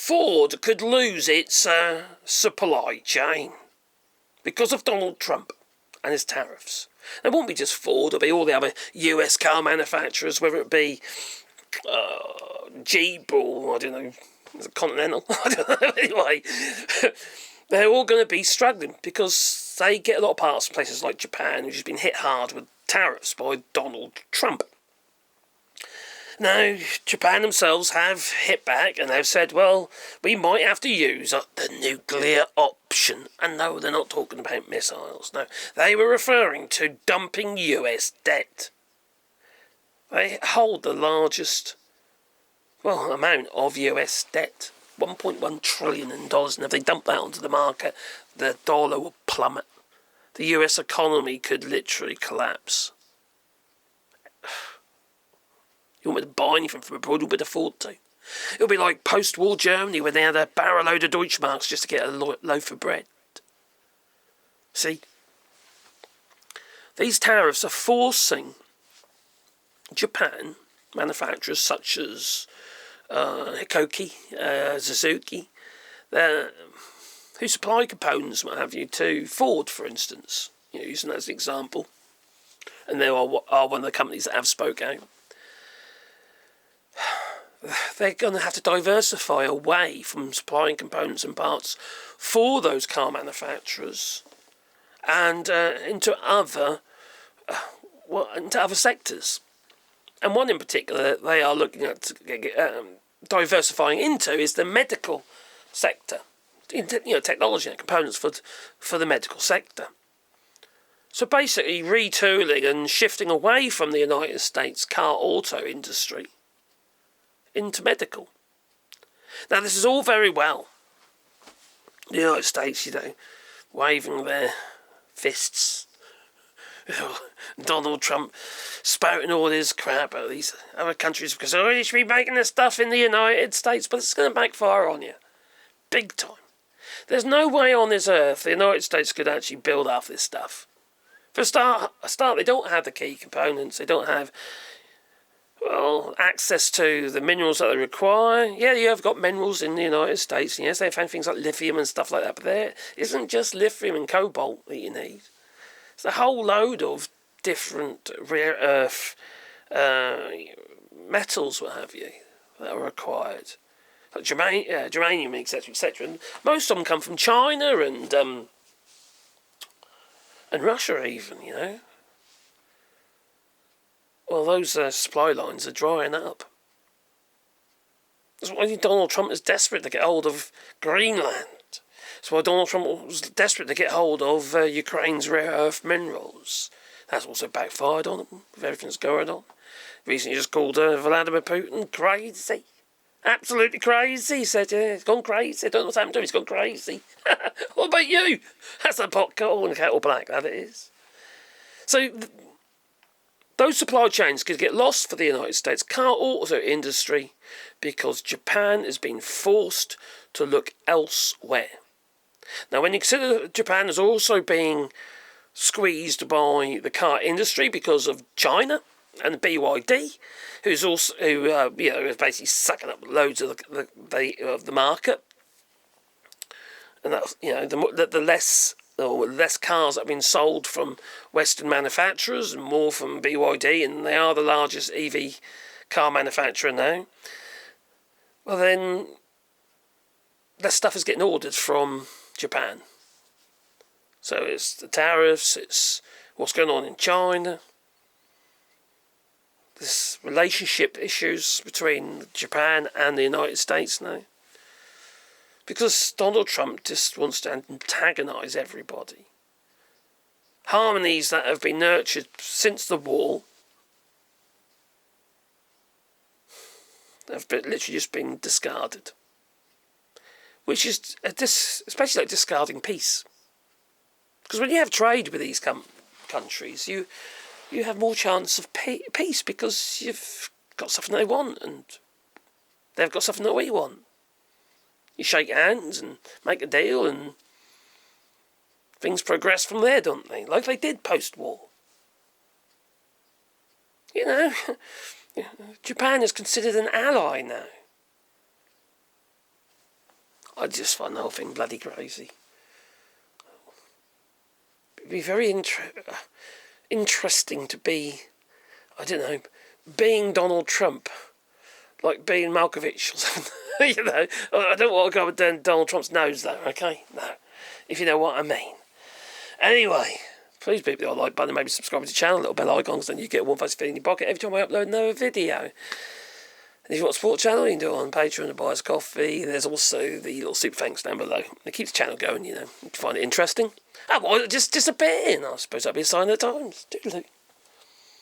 Ford could lose its supply chain because of Donald Trump and his tariffs. It won't be just Ford, it'll be all the other US car manufacturers, whether it be Jeep or, I don't know, Continental. I don't know. Anyway, they're all going to be struggling because they get a lot of parts from places like Japan, which has been hit hard with tariffs by Donald Trump. Now, Japan themselves have hit back and they've said, well, we might have to use the nuclear option. And no, they're not talking about missiles. No, they were referring to dumping US debt. They hold the largest, amount of US debt. $1.1 trillion. And if they dump that onto the market, the dollar will plummet. The US economy could literally collapse. You want me to buy anything from abroad, you'll be able to afford to. It'll be like post-war Germany when they had a barrel load of Deutschmarks just to get a loaf of bread. See? These tariffs are forcing Japan manufacturers such as Hikoki, Suzuki, who supply components, what have you, to Ford, for instance, using that as an example. And they are one of the companies that have spoke out. They're going to have to diversify away from supplying components and parts for those car manufacturers and into other sectors. And one in particular they are looking at diversifying into is the medical sector. Technology and components for the medical sector. So basically retooling and shifting away from the United States car auto industry into medical. Now this is all very well. The United States, waving their fists. Donald Trump spouting all his crap at these other countries because you should be making this stuff in the United States, but it's going to backfire on you. Big time. There's no way on this earth the United States could actually build up this stuff. For a start, they don't have the key components. They don't have access to the minerals that they require. Yeah, you have got minerals in the United States. Yes, they found things like lithium and stuff like that, but there isn't just lithium and cobalt that you need. It's a whole load of different rare earth metals, what have you, that are required. Like germanium, etc., etc. And most of them come from China and Russia even, Well, those supply lines are drying up. That's why Donald Trump is desperate to get hold of Greenland. That's why Donald Trump was desperate to get hold of Ukraine's rare earth minerals. That's also backfired on him with everything that's going on. Recently just called Vladimir Putin crazy. Absolutely crazy. He said, he's gone crazy. I don't know what's happened to him. He's gone crazy. What about you? That's a pot kettle and kettle black, that it is. So those supply chains could get lost for the United States car auto industry because Japan has been forced to look elsewhere. Now, when you consider Japan as also being squeezed by the car industry because of China and BYD, who's basically sucking up loads of the market, and that's the less cars that have been sold from Western manufacturers and more from BYD, and they are the largest EV car manufacturer now. Well, then less stuff is getting ordered from Japan. So it's the tariffs, it's what's going on in China, this relationship issues between Japan and the United States now. Because Donald Trump just wants to antagonise everybody. Harmonies that have been nurtured since the war have literally just been discarded. Which is especially like discarding peace. Because when you have trade with these countries, you have more chance of peace because you've got something they want and they've got something that we want. You shake hands and make a deal and things progress from there, don't they? Like they did post-war. Japan is considered an ally now. I just find the whole thing bloody crazy. It'd be very interesting to be, I don't know, being Donald Trump, like being Malkovich or something. You know, I don't want to go with Donald Trump's nose though, okay? No, if you know what I mean. Anyway, please beat the like button, maybe subscribe to the channel, little bell icons, then you get one face in your pocket every time I upload another video. And if you want to support the channel, you can do it on Patreon and buy us coffee. There's also the little super thanks down below. It keeps the channel going, you know. If you find it interesting. Oh, well, just disappearing. I suppose that'd be a sign of the times. Doodaloo.